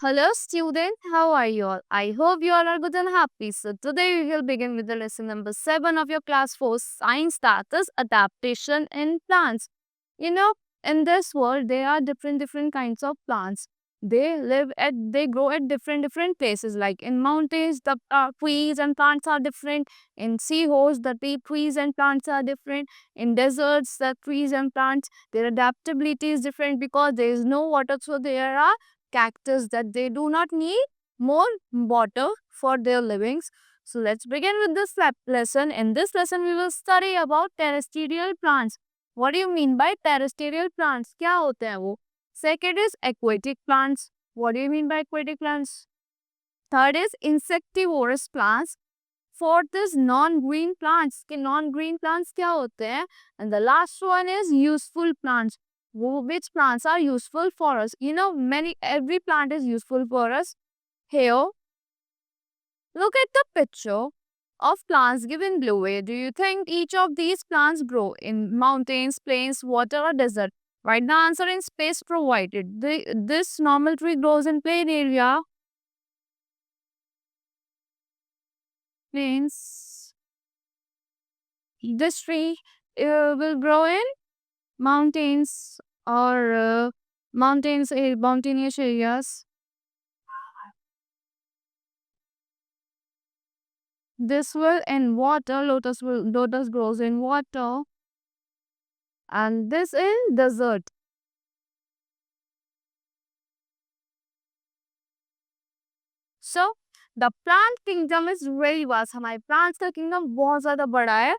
Hello, student. How are you all? I hope you all are good and happy. So, today we will begin with the lesson number 7 of your class 4 science, that is adaptation in plants. You know, in this world, there are different kinds of plants. They grow at different places. Like in mountains, the trees and plants are different. In seaholes, the trees and plants are different. In deserts, the trees and plants, their adaptability is different because there is no water, so there are cactus that they do not need more water for their livings. So let's begin with this lesson. In this lesson, we will study about terrestrial plants. What do you mean by terrestrial plants? क्या होते हैं वो? Second is aquatic plants. What do you mean by aquatic plants? Third is insectivorous plants. Fourth is non-green plants. कि non-green plants क्या होते हैं? And the last one is useful plants. Which plants are useful for us? You know, every plant is useful for us. Here, look at the picture of plants given below. Do you think each of these plants grow in mountains, plains, water, or desert? Write the answer in space provided. This normal tree grows in plain area. Plains. This tree will grow in mountains or mountainous areas. This will in water. Lotus grows in water, and this in desert. So the plant kingdom is very vast. हमारे plants का kingdom बहुत ज़्यादा बड़ा है.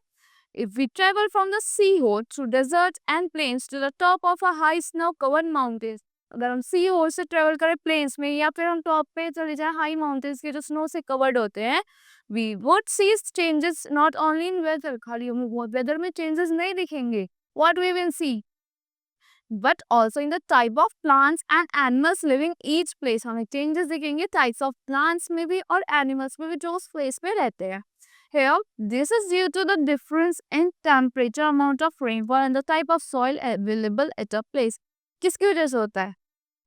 If we travel from the seahole through deserts and plains to the top of a high snow-covered mountains, अगर हम सी whole से travel करें प्लेन्स में या फिर हम टॉप पे चले जाएं हाई माउंटेन्स के जो स्नो से कवर्ड होते हैं, we would see changes not only in weather. खाली हमें वेदर में चेंजेस नहीं दिखेंगे. What we will see, but also in the type of plants and animals living each place. हमें चेंजेस दिखेंगे टाइप्स ऑफ प्लांट्स में भी और एनिमल्स में भी जो उस प्लेस पे रहते हैं. Here, this is due to the difference in temperature, amount of rainfall and the type of soil available at a place. किसकी वजह से होता है?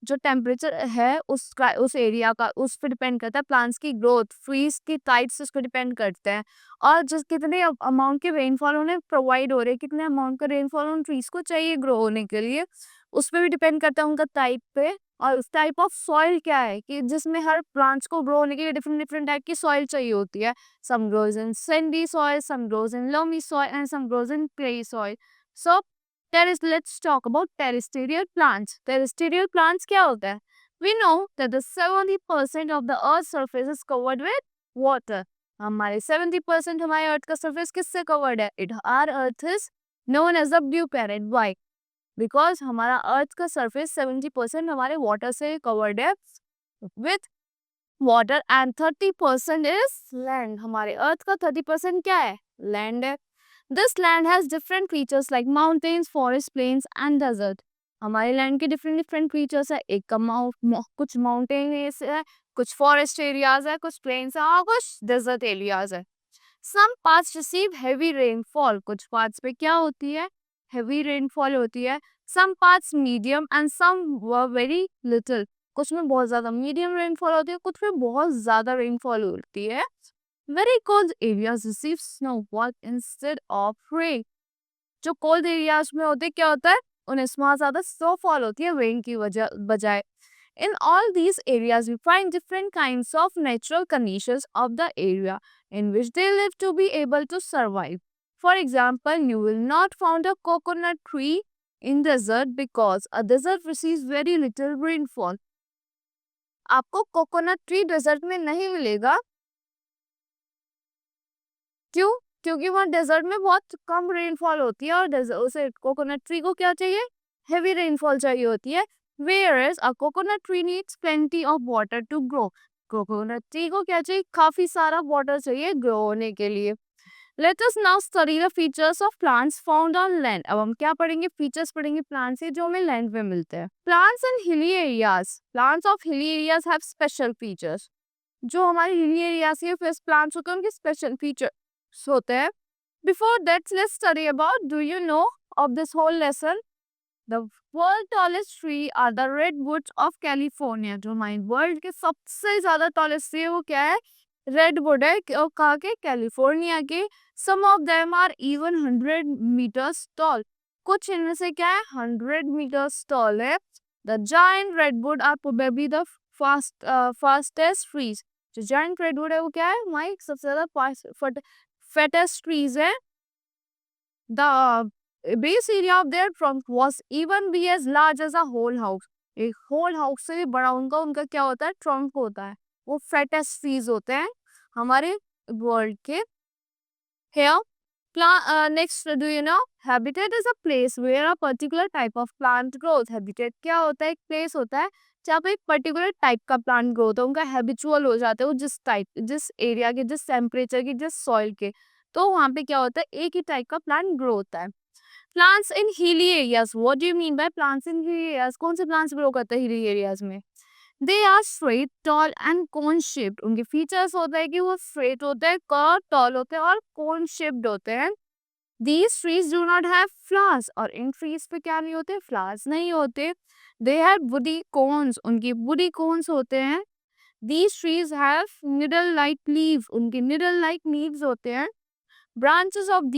जो टेम्परेचर है उसका उस एरिया का उस पर डिपेंड करता है. प्लांट्स की ग्रोथ, ट्रीज की टाइप्स उसको डिपेंड करते हैं और जिस कितने अमाउंट के रेनफॉल उन्हें प्रोवाइड हो रहे हैं, कितने अमाउंट का रेनफॉल उन ट्रीज को चाहिए ग्रो होने के लिए, उस पर भी डिपेंड करता है उनका टाइप पे. और उस टाइप ऑफ सॉइल क्या है कि जिसमें हर प्लांट्स को ग्रो होने के लिए डिफरेंट टाइप की सॉइल चाहिए होती है. Some grows in sandy soil, some grows in loamy soil and some grows in clay soil. So let's talk about terrestrial plants. Terrestrial plants क्या होता है? We know that the 70% of the earth's surface is covered with water. हमारे 70% हमारे अर्थ का surface किससे covered है? Our earth is known as the blue planet. Why? Because हमारा अर्थ का सरफेस 70% हमारे वाटर से कवर्ड है with water and 30% is land. हमारे अर्थ का 30% क्या है? लैंड है. This land has different features like mountains, forests, plains and desert. हमारे लैंड के different features है. एक का कुछ माउंटेन है, कुछ फॉरेस्ट एरियाज है, कुछ प्लेन्स है और कुछ डेजर्ट एरियाज है. Some parts receive heavy rainfall. कुछ पार्ट्स पे क्या होती है? Heavy rainfall होती है. Some parts medium and some were very little. कुछ में बहुत ज्यादा मीडियम रेनफॉल होती है, कुछ में बहुत ज्यादा रेनफॉल होती है. Very cold areas receive snowfall instead of rain. जो कोल्ड एरियाज में होते क्या होता है, उन्हें वहाँ ज्यादा स्नोफॉल होती है रेन की बजाय. In all these areas, we find different kinds of natural conditions of the area in which they live to be able to survive. For example, you will not find a coconut tree in desert because a desert receives very little rainfall. आपको coconut tree desert में नहीं मिलेगा. क्यों? क्योंकि वहाँ desert में बहुत कम rainfall होती है और उसे कोकोनट ट्री को क्या चाहिए? हेवी रेनफॉल चाहिए होती है. Whereas a coconut tree needs plenty of water to grow. Coconut tree को क्या चाहिए? काफी सारा वाटर चाहिए ग्रो होने के लिए. Let us now study the features of plants found on land. अब हम क्या पढ़ेंगे? फीचर्स पढ़ेंगे प्लांट्स से जो हमें लैंड पे मिलते हैं. Plants in hilly areas. Plants of hilly areas have special features. जो हमारे हिली एरियाज के प्लांट्स होते हैं उनके स्पेशल फीचर्स होते हैं. Before that, let's study about, do you know of this whole lesson? The world tallest tree are the redwoods of California. जो हमारे वर्ल्ड के सबसे ज्यादा tallest tree है वो क्या है? Redwood है और कहाँ के? कैलिफोर्निया के. Some of them are even 100 meters tall. कुछ इनमें से क्या है? 100 meters tall है. The giant redwood are probably the fastest trees. जो giant redwood है वो क्या है? हमारी सबसे ज्यादा fattest trees है. The base area of their trunk was even be as large as a whole house. एक whole house से भी बड़ा उनका क्या होता है? Trunk होता है. वो fattest trees होते हैं हमारे world के. Here, next, do you know? Habitat is a place where a particular type of plant grows. Habitat क्या होता है? एक place होता है जहाँ पे एक particular type का plant grow होता है. उनका habitual हो जाता है वो जिस type, जिस area के, जिस temperature के, जिस soil के. तो वहाँ पे क्या होता है? एक ही type का plant grow होता है. Plants in hilly areas. What do you mean by plants in hilly areas? कौन से plants grow करते हैं hilly areas में? They are straight, tall and cone shaped. उनके features होता है कि वो straight होते हैं, curved, tall होते हैं और cone shaped होते हैं. These trees do not have flowers. और इन trees पे क्या नहीं होते? Flowers नहीं होते. They have woody cones. उनकी woody cones होते हैं. These trees have needle-like leaves. उनके needle-like leaves होते हैं. Branches of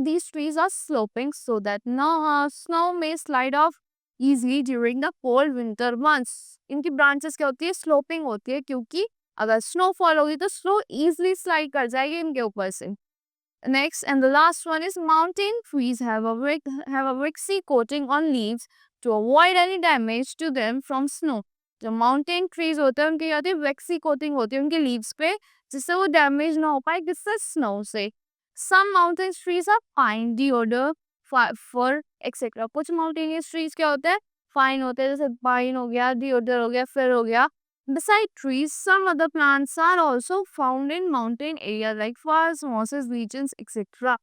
these trees are sloping so that snow may slide off easily during the cold winter months. इनकी branches क्या होती है? Sloping होती है क्योंकि अगर snowfall होगी तो snow easily slide कर जाएगी इनके ऊपर से. Next and the last one is mountain trees have a waxy coating on leaves to avoid any damage to them from snow. जो mountain trees होते हैं उनकी क्या होती है? Waxy coating होती है उनके leaves पे जिससे वो damage ना हो पाए किससे? Snow से. Some mountain trees are pine, deodar, fir, etc. कुछ mountainous trees क्या होते हैं? Fine होते हैं जैसे pine हो गया, deodar हो गया, fir हो गया. Beside trees, some other plants are also found in mountain areas like forests, mosses, lichens, etc.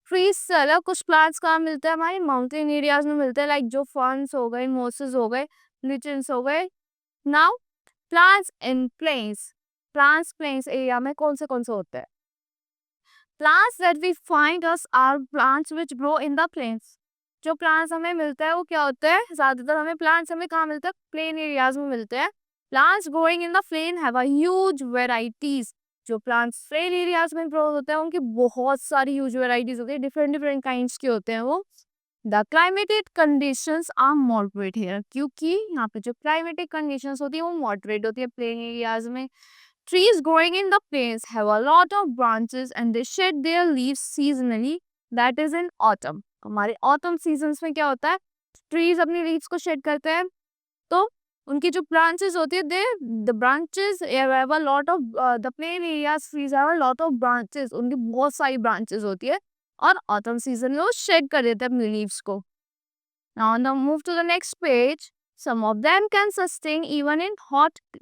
Trees से अलग कुछ plants कहाँ मिलते हैं? हमारे mountain areas में मिलते हैं, like जो ferns हो गए, mosses हो गए, lichens हो गए. Now, plants in plains. Plants plains area में कौन से होते हैं? Plants that we find are plants which grow in the plains. जो plants हमें मिलता है वो क्या होता है? ज़्यादातर हमें plants हमें कहाँ मिलता है? Plain areas में मिलते हैं. Plants growing in the plain have a huge varieties. जो plants plain areas में grow होते हैं उनकी बहुत सारी huge varieties होती है. different kinds के होते हैं वो. The climatic conditions are moderate here. क्योंकि यहाँ पे जो climatic conditions होती है वो moderate होती है plain areas में. Trees growing in the plains have a lot of branches and they shed their leaves seasonally, that is in autumn. हमारे autumn seasons में क्या होता है? Trees अपनी leaves को shed करते हैं तो उनकी जो branches होती है the branches have a lot of the plain areas trees have a lot of branches. उनकी बहुत सारी branches होती है और autumn season में वो shed कर देते हैं अपनी leaves को. Now move to the next page. Some of them can sustain even in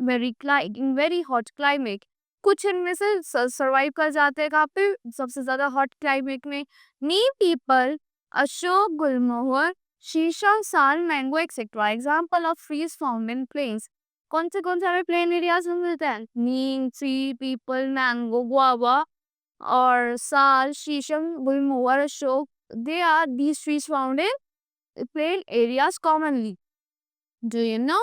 very hot climate. कुछ इनमें से survive कर जाते हैं कहाँ पे? सबसे ज़्यादा hot climate में. Neem people, अशोक, गुलमोहर, शीशम, साल, mango etc. Example of trees found in plains. कौन से हमें plain areas में मिलते हैं? नीम, tree, people, mango, guava और साल, शीशम, गुलमोहर, Ashok. These trees found in plain areas commonly. Do you know?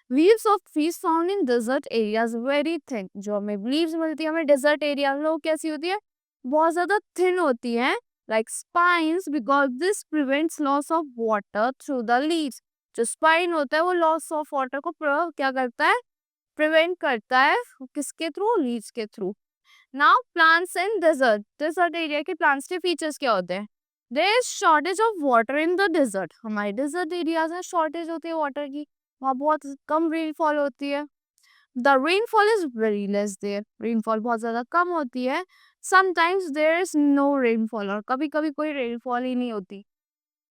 Leaves of trees found in desert areas very thin. जो हमें leaves मिलती है हमें desert area में वो कैसी होती है? बहुत ज़्यादा thin होती है. Like spines because this prevents loss of water through the leaves. जो spine होता है वो loss of water को क्या करता है? Prevent करता है किसके through? Leaves के through. Now plants in desert. Desert area के plants के features क्या होते हैं? There is shortage of water in the desert. हमारे desert areas में shortage होती है water की. वहाँ बहुत कम rainfall होती है. The rainfall is very less there. Rainfall बहुत ज़्यादा कम होती है. Sometimes there is no rainfall और कभी-कभी कोई rainfall ही नहीं होती.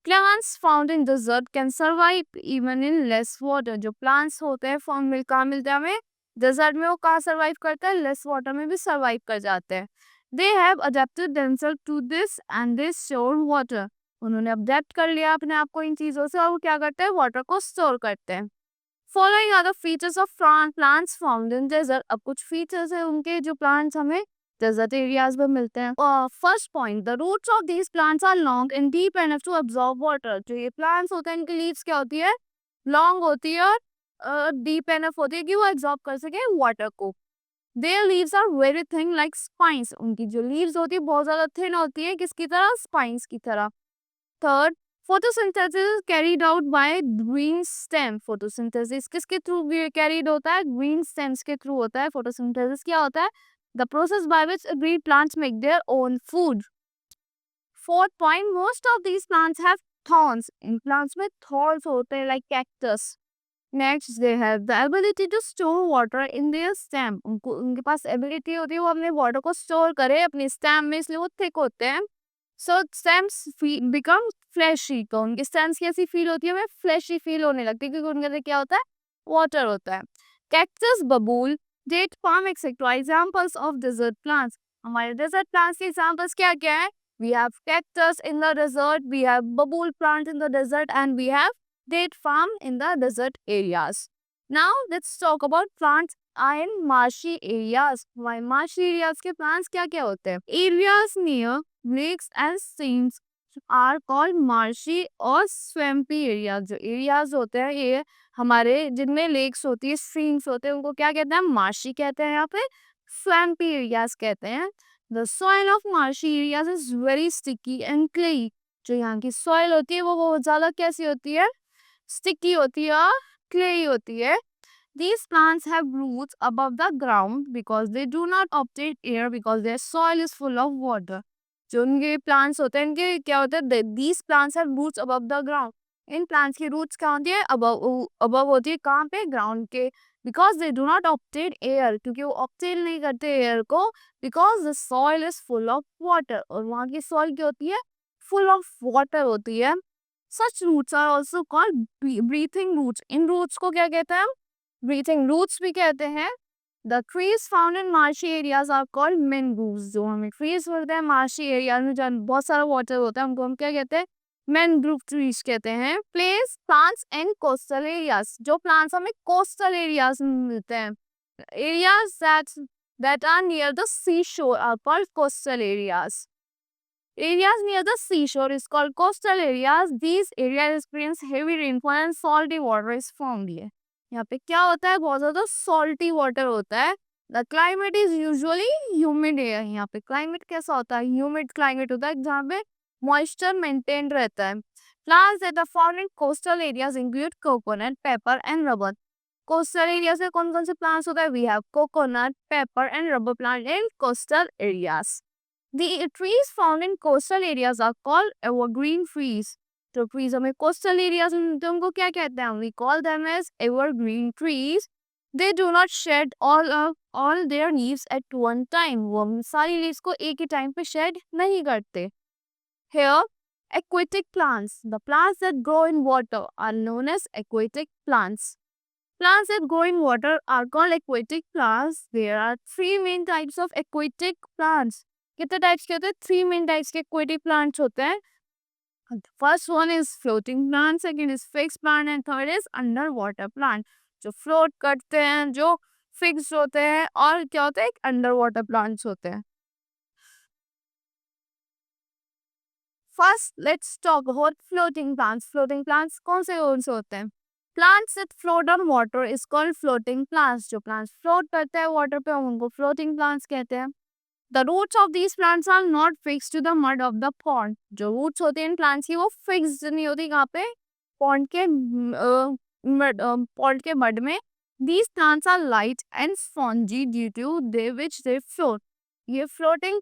Plants found in desert can survive even in less water. जो plants होते हैं कहाँ मिलते हैं हमें? Desert में वो कहाँ survive करते हैं? Less water में भी survive कर जाते हैं. They have adapted themselves to this and they store water. उन्होंने adapt कर लिया अपने आप को इन चीज़ों से और वो क्या करते हैं? Water को store करते हैं. Following are the features of plants found in desert. अब कुछ फीचर्स है उनके जो प्लांट्स हमें डेजर्ट एरियाज में मिलते हैं। First point, the roots of these plants are long and deep enough to absorb water. जो ये प्लांट्स होते हैं इनकी लीव्स क्या होती है, लॉन्ग होती है और डीप एनफ होती है कि वो एब्सॉर्ब कर सके वाटर को। Their leaves are very thin like spines. उनकी जो लीव्स होती है बहुत ज्यादा थिन होती है, किसकी तरह, स्पाइंस की तरह। Third, photosynthesis carried out by green stem. Photosynthesis किसके थ्रू कैरीड होता है, ग्रीन स्टेम्स के थ्रू होता है। फोटोसिंथेसिस क्या होता है, the process by which green plants make their own food. Fourth point, most of these plants have thorns. इन प्लांट्स में थॉर्न्स होते हैं like cactus. Next, they have the ability to store water in their stem. उनके पास ability होती है वो अपने वाटर को स्टोर करे अपने स्टेम में, इसलिए वो थिक होते हैं। सो स्टेम्स बिकम फ्लैशी। तो उनके स्टेम्स कैसी फील होती है, हमें फ्लैशी फील होने लगती है क्योंकि उनके अंदर क्या होता है, वाटर होता है। कैक्टस, बबूल, date palm etcetera examples of desert plants. हमारे डेजर्ट प्लांट्स के एग्जांपल्स क्या क्या है, we have cactus in the desert, we have babool plant in the desert and we have date farm in the desert areas. Now let's talk about plants in marshy areas. Why marshy areas के plants क्या क्या होते हैं? Areas near lakes and streams are called marshy और swampy areas. जो areas होते हैं ये हमारे जिनमें lakes होती है, streams होते हैं, उनको क्या कहते हैं, marshy कहते हैं, यहाँ पे swampy areas कहते हैं. The soil of marshy areas is very sticky and clay. जो यहाँ की soil होती है वो बहुत ज़्यादा कैसी होती है, स्टिकी होती है और क्लेई होती है. These plants have roots above the ground because they do not obtain air because their soil is full of water. जो उनके plants होते हैं इनके क्या होता है, these plants have roots above the ground. In plants की roots कहाँ होती है, above होती है, कहाँ पे, ground के. Because they do not obtain air, क्योंकि वो obtain नहीं करते air को, because the soil is full of water. और वहाँ की soil क्या होती है, full of water होती है. Such roots are also called breathing roots. In roots को क्या कहते हैं, breathing roots भी कहते हैं. The trees found in marshy areas are called mangroves. जो हमें trees मिलते हैं marshy areas में जहाँ बहुत सारा water होता है उनको हम क्या कहते हैं, mangrove trees कहते हैं. Place plants in coastal areas. जो plants हमें coastal areas में मिलते हैं. Areas that are near the seashore are called coastal areas. Areas near the seashore is called coastal areas. These areas experience heavy rainfall and salty water is formed here. यहाँ पे क्या होता है, बहुत ज़्यादा salty water होता है. The climate is usually humid है. यहाँ पे climate कैसा होता है, humid climate होता है जहाँ पे moisture maintained रहता है. Plants that are found in coastal areas include coconut, pepper and rubber. Coastal areas में कौन कौन से plants होता है, we have coconut, pepper and rubber plant in coastal areas. The trees found in coastal areas are called evergreen trees. तो trees हमें coastal areas में मिलते हैं उनको क्या कहते हैं, we call them as evergreen trees. They do not shed all their leaves at one time. वो सारी leaves को एक ही time पे shed नहीं करते. Here, aquatic plants. The plants that grow in water are known as aquatic plants. Plants that grow in water are called aquatic plants. There are three main types of aquatic plants. कितने types के होते हैं, three main types के aquatic plants होते हैं. First one is floating plant, second is fix plant and third is under water plant. जो float करते हैं, जो फिक्स होते हैं और क्या होता है, अंडर वाटर प्लांट्स होते हैं. First let's talk about floating plants. Floating plants कौन से होते हैं, plants that float on water is called floating plants. जो प्लांट्स फ्लोट करते हैं वाटर पे उनको फ्लोटिंग प्लांट्स कहते हैं. The roots of these plants are not fixed to the mud of the pond. जो roots होते हैं इन plants की वो fixed नहीं होती कहाँ पे, pond के pond के mud में. These plants are light and spongy due to which they float. ये floating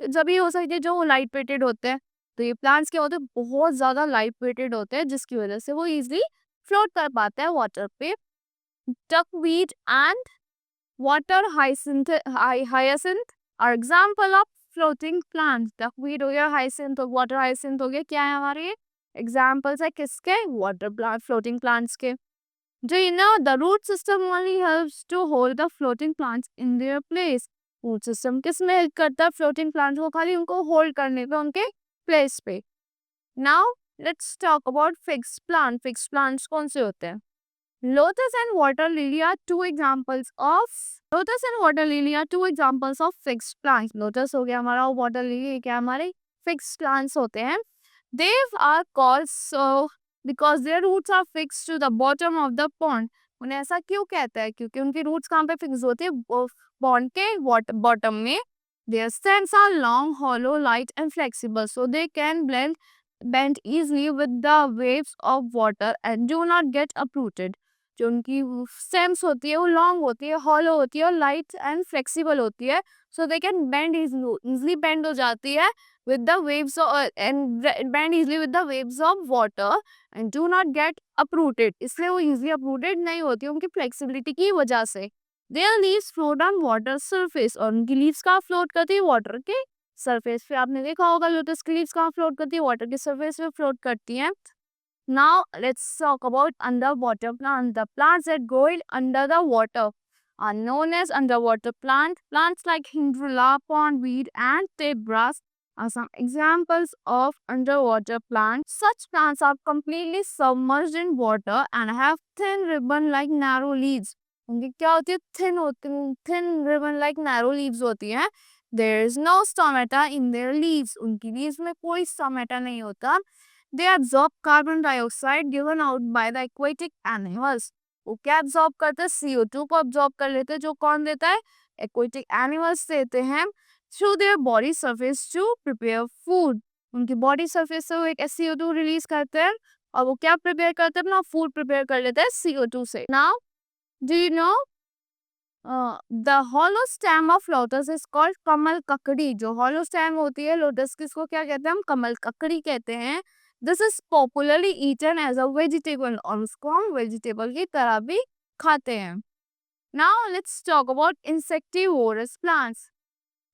जब ही हो सकती है जो light weighted होते हैं. तो ये plants क्या होते हैं, बहुत ज़्यादा light weighted होते हैं जिसकी वजह से वो easily float कर पाते हैं water पे. Duckweed and water hyacinth are example of floating plants. duckweed हो गया, hyacinth और water hyacinth हो गया, क्या है हमारे examples है किसके, water plant floating plants के. Do you know the root system only helps to hold the floating plants in their place. root system किस में help करता है, floating plants को खाली उनको hold करने पे उनके place पे. Now let's talk about fixed plant. fixed plants कौन से होते हैं, Lotus and water lily are two examples of fixed plants. Lotus हो गया हमारा, water lily ये क्या हमारे fixed plants होते हैं. They are called so because their roots are fixed to the bottom of the pond. उन्हें ऐसा क्यों कहते हैं? क्योंकि उनकी roots कहाँ पे fix होती है? Pond के bottom में. Their stems are long, hollow, light and flexible, so they can bend easily with the waves of water and do not get uprooted. जो उनकी स्टेम्स होती है वो लॉन्ग होती है, हॉलो होती है और लाइट एंड फ्लेक्सिबल होती है, so they can bend easily bend हो जाती है with the waves and bend easily with the waves of water and do not get uprooted. इसलिए वो easily uprooted नहीं होती उनकी flexibility की वजह से. Their leaves float on water surface और उनकी leaves कहाँ float करती है? water के surface पे. आपने देखा होगा लोटस की leaves कहाँ float करती है? water के surface पे float करती हैं. Now let's talk about underwater plants. The plants that grow under the water are known as underwater plants. Plants like hydrilla, pondweed and tape grass are some examples of underwater plants. Such plants are completely submerged in water and have thin ribbon-like narrow leaves. उनकी क्या होती है? Thin ribbon-like narrow leaves होती हैं. There is no stomata in their leaves. उनकी leaves में कोई stomata नहीं होता. They absorb carbon dioxide given out by the aquatic animals. वो क्या absorb करते हैं? CO2 को absorb कर लेते हैं. जो कौन देता है? Aquatic animals देते हैं through their body surface to prepare food. उनकी body surface से वो एक CO2 release करते हैं और वो क्या prepare करते हैं? अपना food prepare कर लेते हैं CO2 से. Now, do you know the hollow stem of lotus is called कमल ककड़ी. जो hollow stem होती है lotus की, इसको क्या कहते हैं? हम कमल ककड़ी कहते हैं. This is popularly eaten as a vegetable और उसको हम vegetable की तरह भी खाते हैं. Now let's talk about insectivorous plants.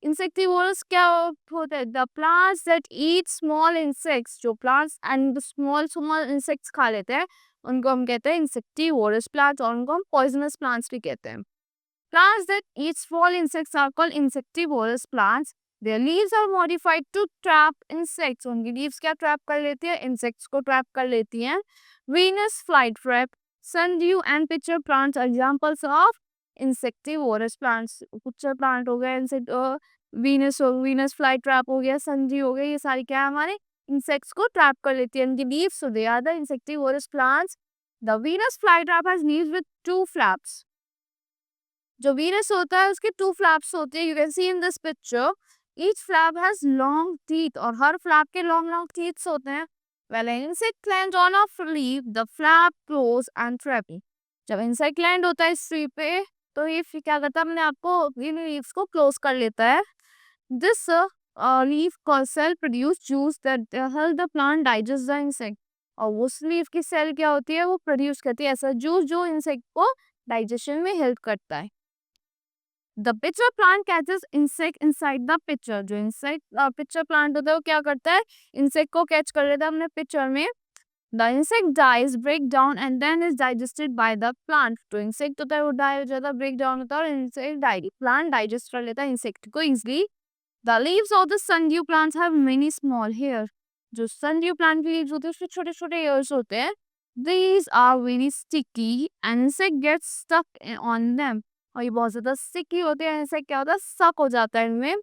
Insectivorous क्या होता है? The plants that eat small insects. जो plants and small insects खा लेते हैं उनको हम कहते हैं insectivorous plants और उनको हम poisonous plants भी कहते हैं. Plants that eat small insects are called insectivorous plants. Their leaves are modified to trap insects. उनकी leaves क्या trap कर लेती है? Insects को trap कर लेती हैं. Venus flytrap, sundew and pitcher plants are examples of insectivorous plants. pitcher plant हो गया, Venus flytrap हो गया, sundew हो गया, ये सारी क्या है हमारे insects को trap कर लेती है. उनकी leaves, so they are the insectivorous plants. The Venus flytrap has leaves with two flaps. जो वीनस होता है उसके टू फ्लैप्स होते हैं. You can see in this picture each flap has long teeth और हर फ्लैप के लॉन्ग टीथ्स होते हैं. When an insect lands on a leaf the flap close and trapping. जब इंसेक्ट लैंड होता है इस ट्री पे तो ये क्या करता है? अपने आप को इन लीव्स को क्लोज कर लेता है. This leaf cell produce juice that help the plant digest the insect. और उस लीफ की सेल क्या होती है? वो प्रोड्यूस करती है ऐसा जूस जो इंसेक्ट को डाइजेशन में हेल्प करता है. The pitcher plant catches insect inside the pitcher. जो insect pitcher plant होता है वो क्या करता है? insect को catch कर लेता है अपने pitcher में. The insect dies, break down and then is digested by the plant. तो insect होता है वो die हो जाता है, break down होता है और insect die. Plant digest कर लेता है insect को easily. The leaves of the sundew plants have many small hairs. जो sundew plant की leaves होती है उसमें छोटे छोटे hairs होते हैं. These are very sticky and insect gets stuck on them. और ये बहुत ज़्यादा sticky होते हैं. insect क्या होता है? stuck हो जाता है इनमें.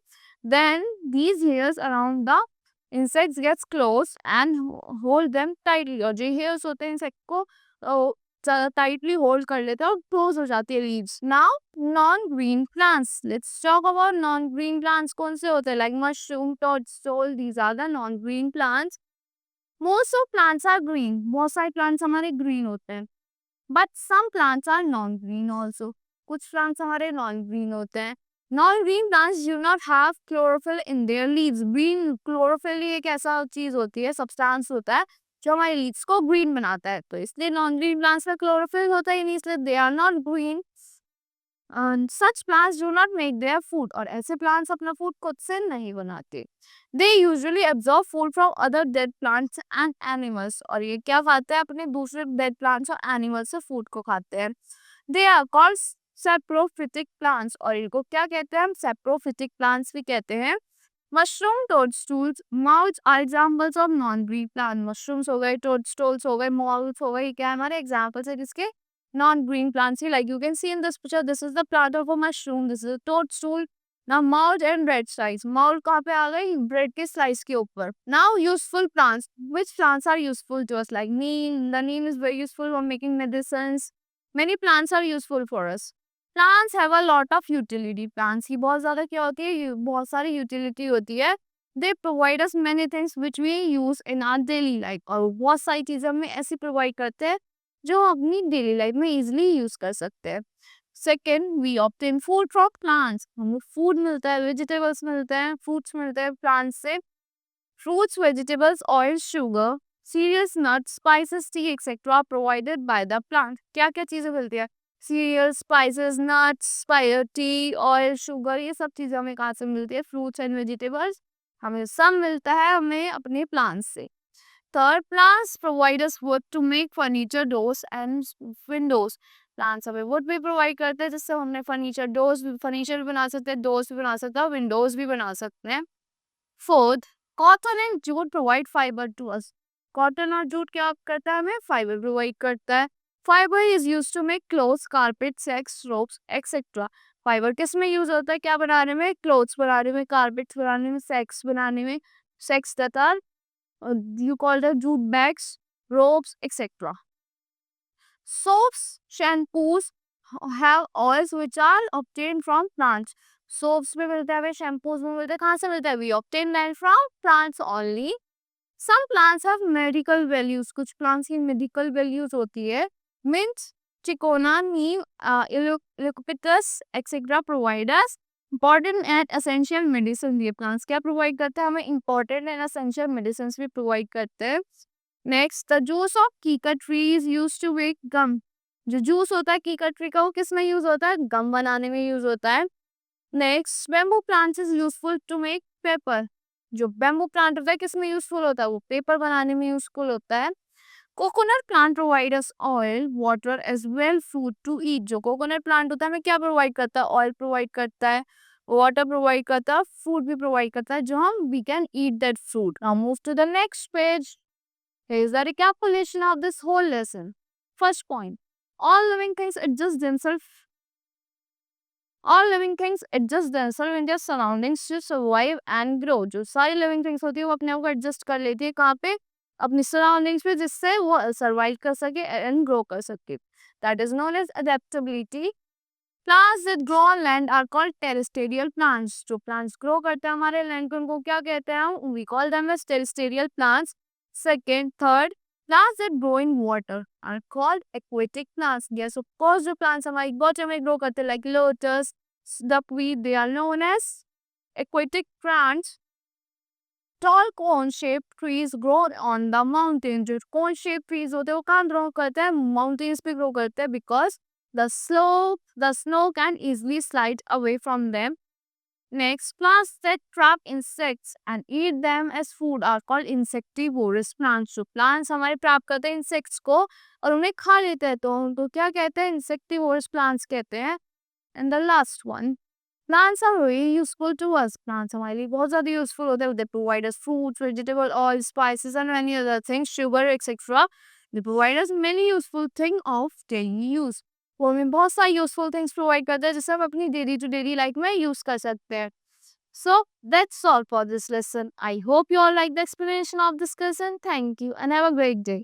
Then these hairs around the insects gets closed and hold them tightly. और जो hairs होते हैं insect को tightly hold कर लेते हैं और close हो जाती है leaves. Now non-green plants. Let's talk about non-green plants. कौन से होते हैं? Like mushroom, toadstool. These are the non-green plants. Most of plants are green. बहुत सारे plants हमारे green होते हैं. But some plants are non-green also. कुछ plants हमारे non-green होते हैं. Non-green plants do not have chlorophyll in their leaves. Green chlorophyll एक ऐसा चीज होती है, substance होता है जो हमारे leaves को green बनाता है. तो इसलिए non-green plants में chlorophyll होता ही नहीं, इसलिए they are not green. Such plants do not make their food. और ऐसे plants अपना food खुद से नहीं बनाते. They usually absorb food from other dead plants and animals. और ये क्या खाते हैं? अपने दूसरे dead plants और animals से food को खाते हैं. They are called saprophytic plants. और इनको क्या कहते हैं? हम saprophytic plants भी कहते हैं. Mushroom, toadstools, moths are examples of non-green plants. Mushrooms हो गए, toadstools हो गए, moths हो गए, ये क्या हमारे examples है किसके? non-green plants. Like you can see in this picture, this is the plant of a mushroom. This is a toadstool. Now mold and bread slice. Mold कहाँ पे आ गई? Bread के slice के ऊपर. Now useful plants. Which plants are useful to us? Like neem. The neem is very useful for making medicines. Many plants are useful for us. Plants have a lot of utility. Plants की बहुत ज़्यादा क्या होती है? बहुत सारी utility होती है. They provide us many things which we use in our daily life. और बहुत सारी चीज़ें हमें ऐसी provide करते हैं जो अपनी डेली लाइफ में इजिली यूज कर सकते हैं. Second, we obtain food from plants. हमें फूड मिलता है, वेजिटेबल्स मिलते हैं, फ्रूट्स मिलते हैं प्लांट्स से. Fruits, vegetables, oil, sugar, cereals, nuts, spices, tea etcetera provided by the plant. क्या क्या चीजें मिलती है? Cereals, spices, nuts, tea, oil, sugar, ये सब चीजें हमें कहाँ से मिलती है? Fruits and vegetables. हमें सब मिलता है हमें अपने प्लांट्स से. Third, plants provide us wood to make furniture, doors and windows. Plants हमें वुड भी प्रोवाइड करते हैं जिससे हमने फर्नीचर भी बना सकते हैं, डोर्स भी बना सकते हैं, विंडोज भी बना सकते हैं. Fourth, cotton and jute provide fibre to us. Cotton और जूट क्या करता है? हमें फाइबर प्रोवाइड करता है. Fibre is use to make clothes, carpet, sacks, ropes etcetera. Fibre किस में यूज होता है? क्या बनाने में? क्लोथ्स बनाने में, कारपेट्स बनाने में, सेक्स बनाने में. Sex that you call them jute bags, ropes, etc. Soaps, shampoos have oils which are obtained from plants. Soaps में मिलता है, shampoos में मिलता है. कहाँ से मिलता है? We obtain them from plants only. Some plants have medical values. कुछ plants की medical values होती है. Mint, चिकोना, Neem, eucalyptus, etc. provide us important and essential medicine. ये plants क्या provide करते हैं? हमें important and essential medicines भी provide करते हैं. Next, the juice of kika tree is used to make gum. जो juice होता है कीका ट्री का, वो किस में यूज होता है? गम बनाने में यूज होता है. Next, bamboo plant is useful to make paper. जो बैम्बू प्लांट होता है किस में यूजफुल होता है? वो पेपर बनाने में यूजफुल होता है. Coconut plant provide us oil, water as well food to eat. जो कोकोनट प्लांट होता है हमें क्या प्रोवाइड करता है? ऑयल प्रोवाइड करता है, वाटर प्रोवाइड करता है, फूड भी प्रोवाइड करता है जो हम we can eat that food. Now move to the next page. Here is the recapitulation of this whole lesson. First point, all living things adjust themselves. All living things adjust themselves in their surroundings to survive and grow. जो सारी living things होती है वो अपने आप को adjust कर लेती है कहाँ पे? अपनी surroundings पे, जिससे वो survive कर सके and grow कर सके. That is known as adaptability. Plants that grow on land are called terrestrial plants. जो plants grow करते हैं हमारे land पे उनको क्या कहते हैं हम? We call them as terrestrial plants. Second, third, plants that grow in water are called aquatic plants. Yes, of course, जो plants हमारी water में grow करते हैं like lotus, duckweed, they are known as aquatic plants. Tall cone-shaped trees grow on the mountain. जो cone-shaped trees होते हैं वो कहाँ grow करते हैं? Mountains पे grow करते हैं because the snow can easily slide away from them. Next, plants that trap insects and eat them as food are called insectivorous plants. जो plants हमारे trap करते हैं insects को और उन्हें खा लेते हैं तो उनको क्या कहते हैं? Insectivorous plants कहते हैं. And the last one, plants are very useful to us. Plants हमारे लिए बहुत ज़्यादा useful होते हैं. They provide us fruits, vegetable oil, spices and many other things, sugar, etc. They provide us many useful things of daily use. वो हमें बहुत सारी यूजफुल थिंग्स प्रोवाइड करते हैं जिसे हम अपनी डेली टू डेली लाइफ में यूज कर सकते हैं. So that's all for this lesson. I hope you all like the explanation of this lesson. Thank you and have a great day.